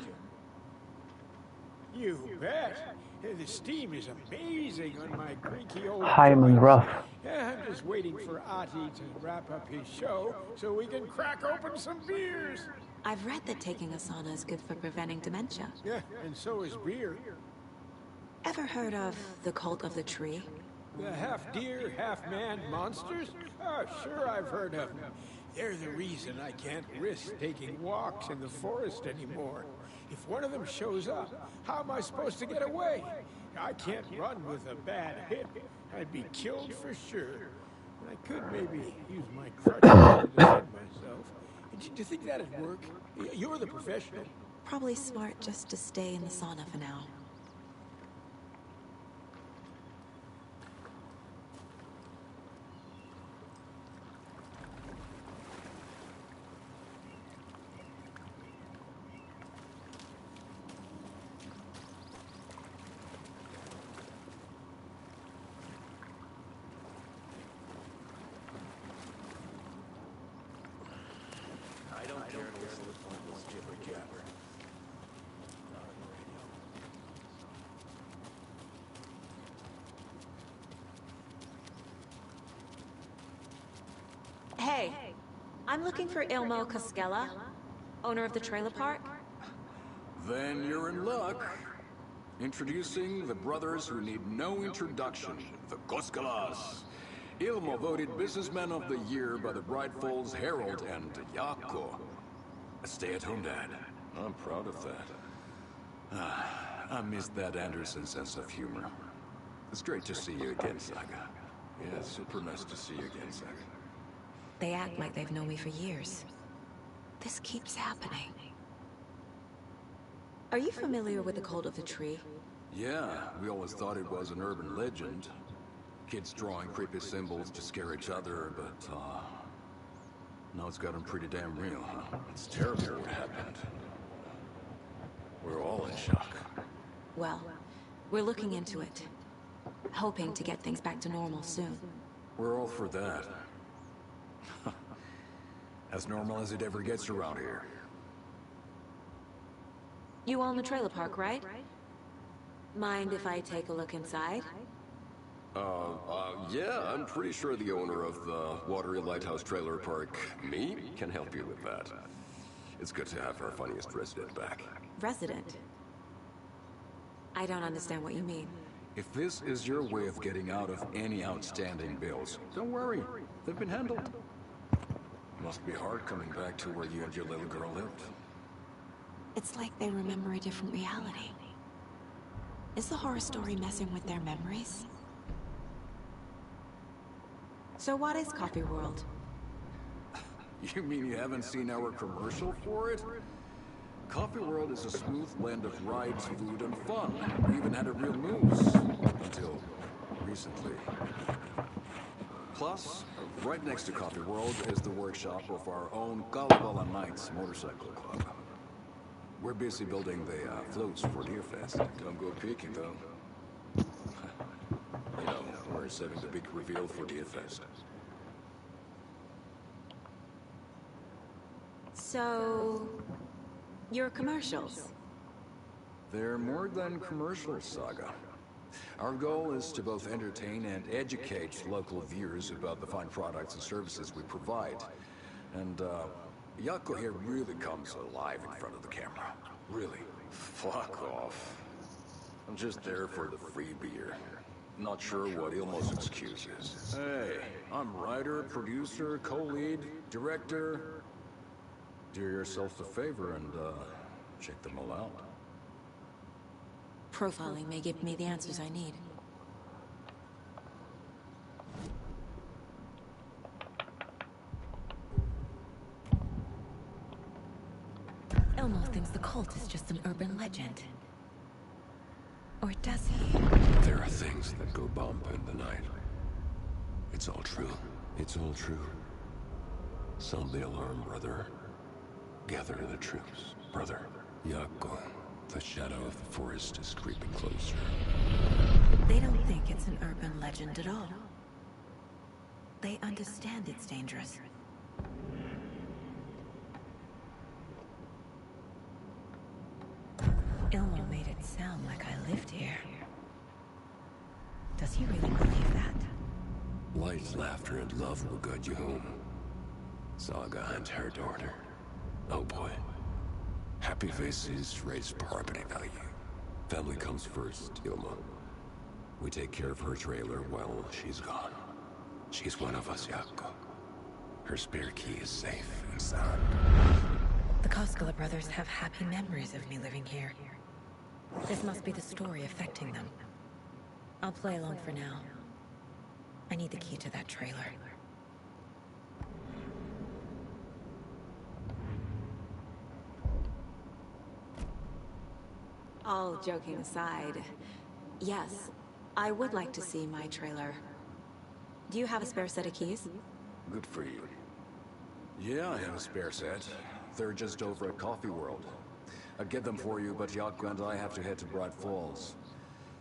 You bet. The steam is amazing on my creaky old... Hyman Ruff. Yeah, I'm just waiting for Ati to wrap up his show so we can crack open some beers. I've read that taking a sauna is good for preventing dementia. Yeah, and so is beer. Ever heard of the Cult of the Tree? The half-deer, half-man monsters? Oh, sure I've heard of them. They're the reason I can't risk taking walks in the forest anymore. If one of them shows up, how am I supposed to get away? I can't run with a bad hip. I'd be killed for sure. I could maybe use my crutches to defend myself. Do you think that'd work? You're the professional. Probably smart just to stay in the sauna for now. Hey, I'm looking for Ilmo Koskela, owner of the trailer park. Then you're in luck. Introducing the brothers who need no introduction, the Koskelas. Ilmo voted Businessman of the Year by the Bright Falls Herald, and Jaakko, a stay-at-home dad. I'm proud of that. I missed that Anderson sense of humor. It's great to see you again, Saga. Yeah, super nice to see you again, Saga. They act like they've known me for years. This keeps happening. Are you familiar with the Cult of the Tree? Yeah, we always thought it was an urban legend. Kids drawing creepy symbols to scare each other, but, now it's gotten pretty damn real, huh? It's terrible what happened. We're all in shock. Well, we're looking into it. Hoping to get things back to normal soon. We're all for that. As normal as it ever gets around here. You own the trailer park, right? Mind if I take a look inside? Yeah, I'm pretty sure the owner of the Watery Lighthouse Trailer Park, me, can help you with that. It's good to have our funniest resident back. Resident? I don't understand what you mean. If this is your way of getting out of any outstanding bills, don't worry, they've been handled. Must be hard coming back to where you and your little girl lived. It's like they remember a different reality. Is the horror story messing with their memories? So what is Coffee World? You mean you haven't seen our commercial for it? Coffee World is a smooth blend of rides, food, and fun. We even had a real moose. Until recently. Plus, right next to Coffee World is the workshop of our own Kalevala Knights Motorcycle Club. We're busy building the floats for Deerfest. Don't go peeking, though. You know, we're saving the big reveal for Deerfest. So, your commercials? They're more than commercials, Saga. Our goal is to both entertain and educate local viewers about the fine products and services we provide. And, Yako here really comes alive in front of the camera. Really. Fuck off. I'm just there for the free beer. Not sure what Ilmo's excuse is. Hey, I'm writer, producer, co-lead, director. Do yourself a favor and, check them all out. Profiling may give me the answers I need. Ilmo thinks the cult is just an urban legend. Or does he? There are things that go bump in the night. It's all true. It's all true. Sound the alarm, brother. Gather the troops, brother. Yako, the shadow of the forest is creeping closer. They don't think it's an urban legend at all. They understand it's dangerous. Ilmo made it sound like I lived here. Does he really believe that? Light, laughter, and love will guide you home. Saga and her daughter. Oh boy. Happy faces raise property value. Family comes first, Ilma. We take care of her trailer while she's gone. She's one of us, Yako. Her spare key is safe and sound. The Koskela brothers have happy memories of me living here. This must be the story affecting them. I'll play along for now. I need the key to that trailer. All joking aside, yes, I would like to see my trailer. Do you have a spare set of keys? Good for you. Yeah, I have a spare set. They're just over at Coffee World. I'd get them for you, but Yako and I have to head to Bright Falls.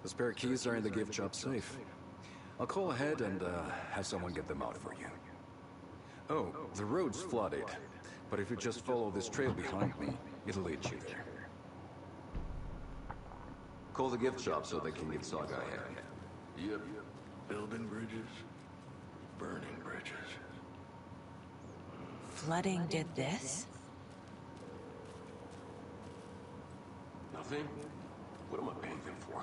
The spare keys are in the gift shop safe. I'll call ahead and have someone get them out for you. Oh, the road's flooded, but if you just follow this trail behind me, it'll lead you there. Call the gift shop so they can get Saga ahead. Yep. Building bridges, burning bridges. Flooding did this? Nothing? What am I paying them for?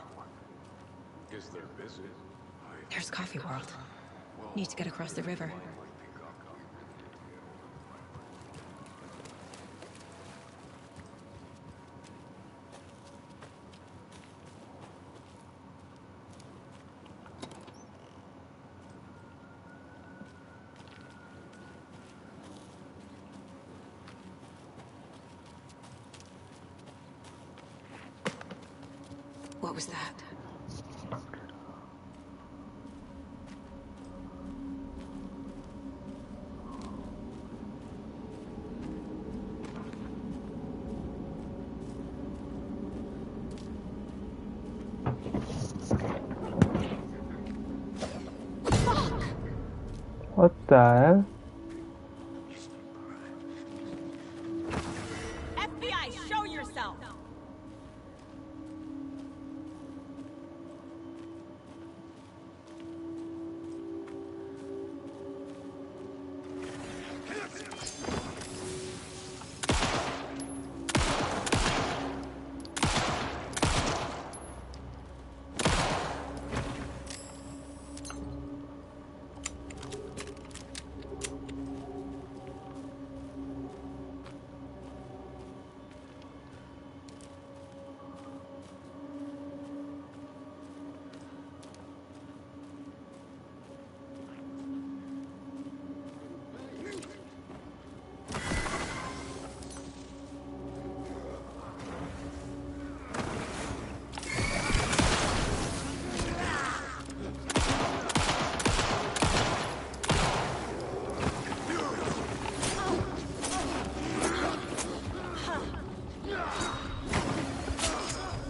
Guess they're busy. There's Coffee World. Need to get across the river. What was that? What the hell? FBI, show yourself!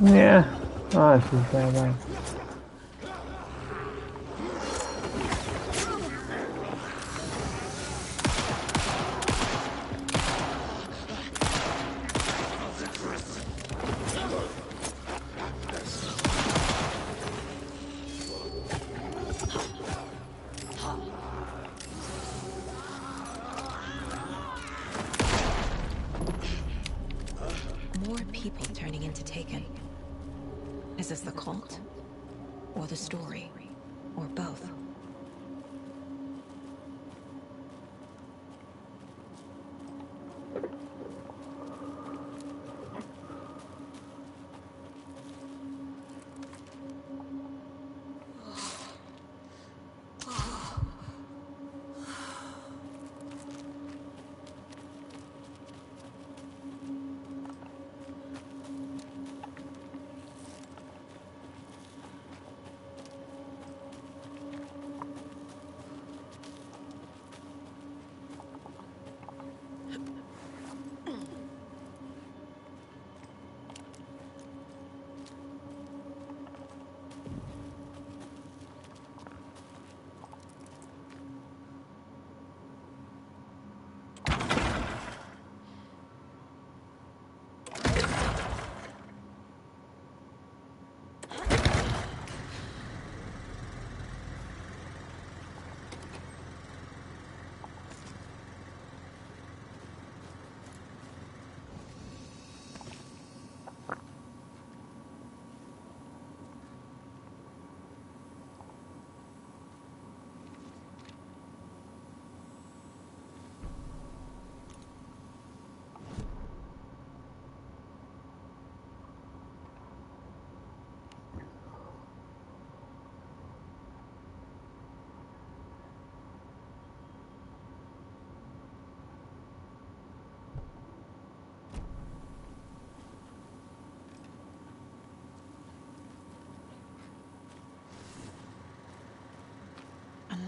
Nie. A, się zajebałem. More people turning into Taken. Is this the cult? Or the story? Or both?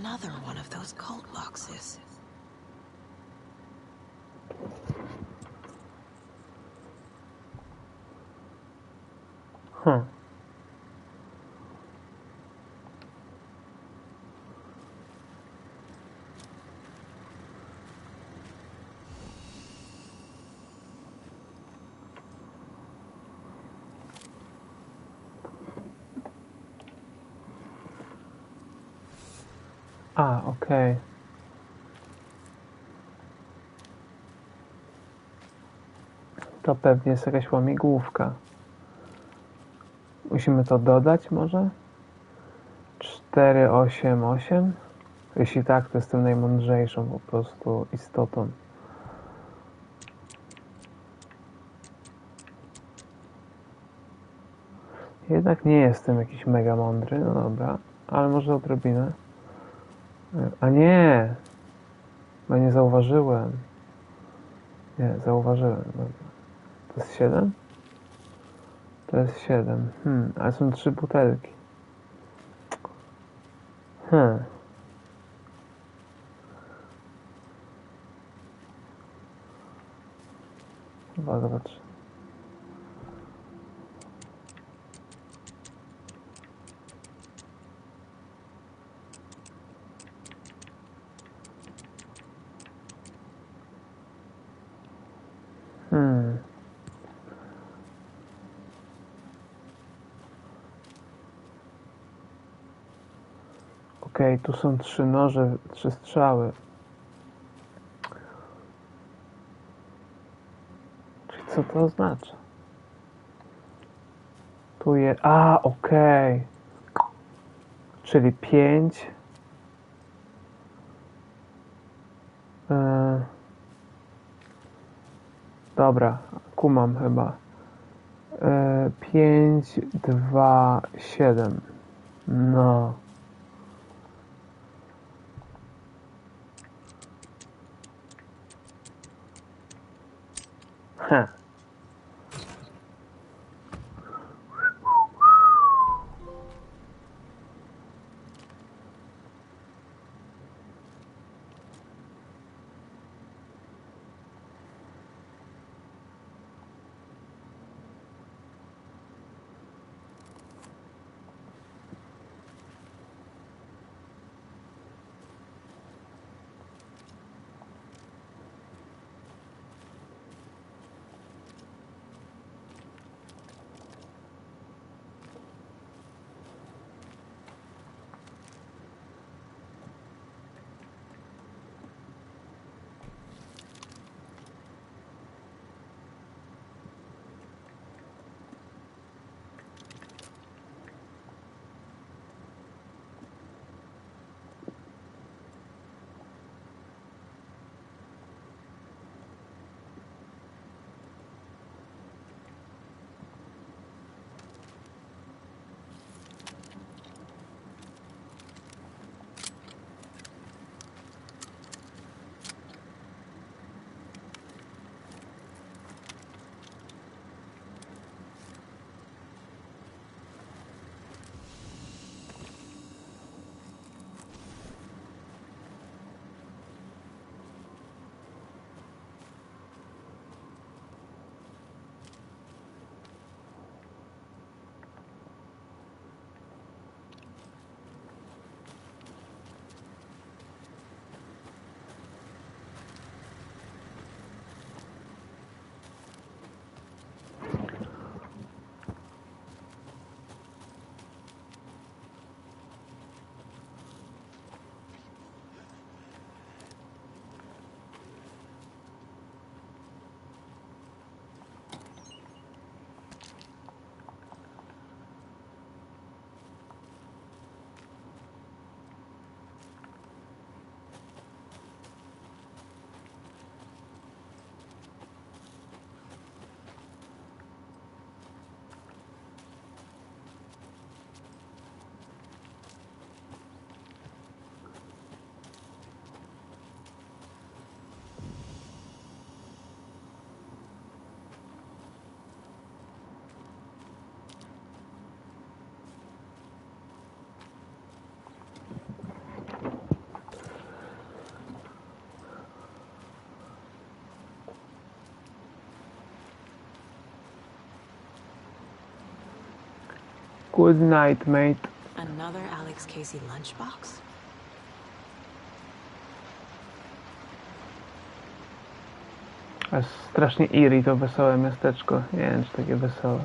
Another one of those cult boxes. Huh. A, okej. To pewnie jest jakaś łamigłówka. Musimy to dodać może? 488? Jeśli tak, to jestem najmądrzejszą po prostu istotą. Jednak nie jestem jakiś mega mądry, no dobra, ale może odrobinę. A nie! Bo nie zauważyłem. Nie, zauważyłem. Dobra. To jest 7? To jest 7. Ale są 3 butelki. Chyba zobacz. Okej, tu są 3 noże, 3 strzały. Czyli co to oznacza? Tu jest... A, okej. Czyli 5. Dobra, kumam chyba. 5, 2, 7. No. Good night, mate. Another Alex Casey lunchbox? A strasznie eerie to wesołe miasteczko. Nie wiem, czy takie wesołe.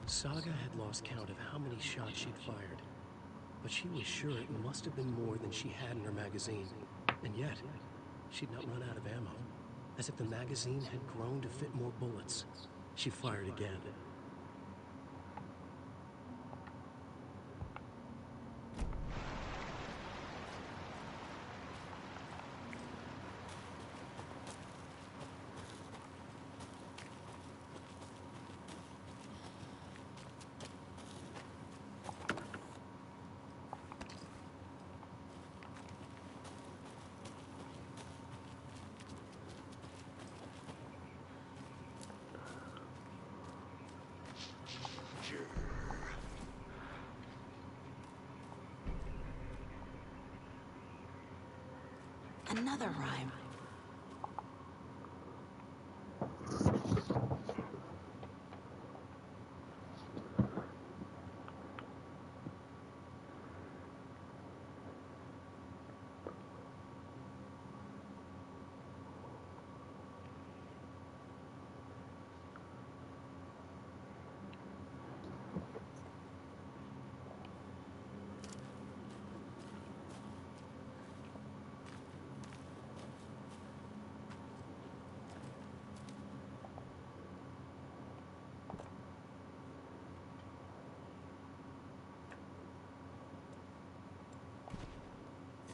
Saga had lost count of how many shots she'd fired, but she was sure it must have been more than she had in her magazine. And yet, she'd not run out of ammo. As if the magazine had grown to fit more bullets. She fired again. Another rhyme.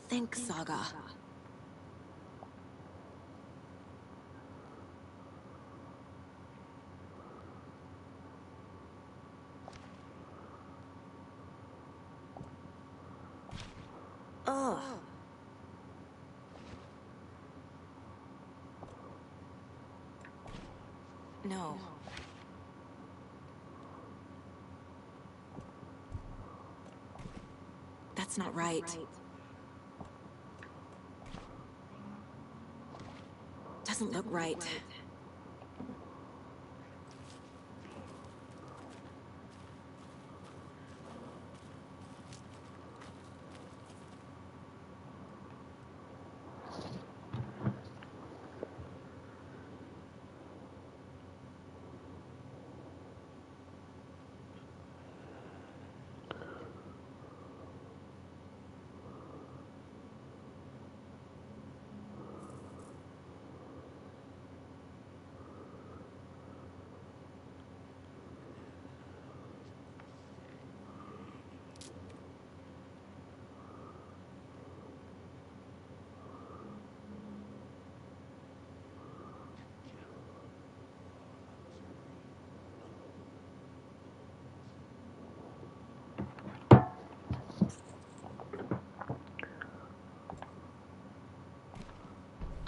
Think, Saga. Ugh. No. That's not right. Doesn't look right.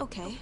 Okay.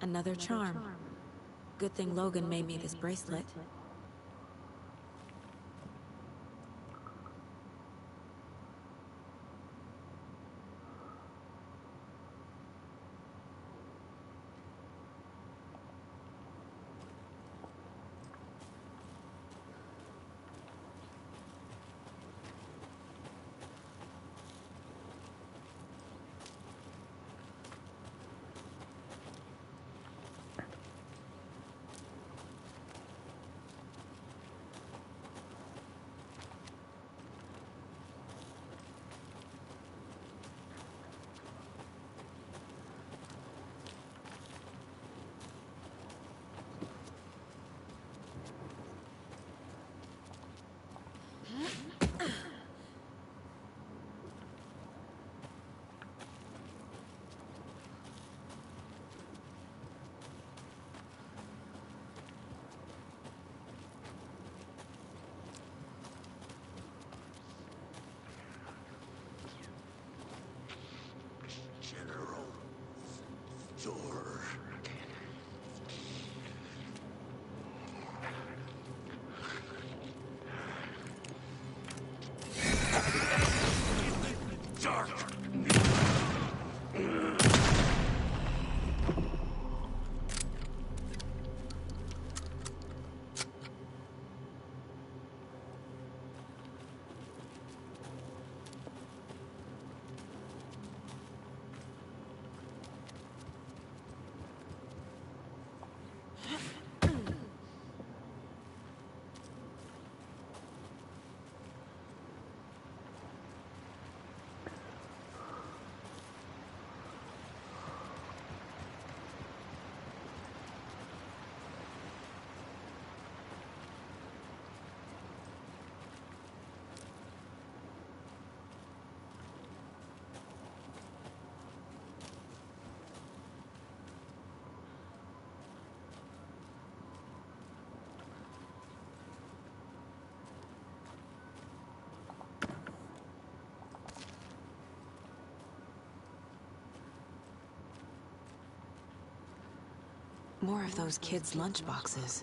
Another charm. Good thing Logan made me this bracelet. General Thor. Dark. More of those kids' lunchboxes.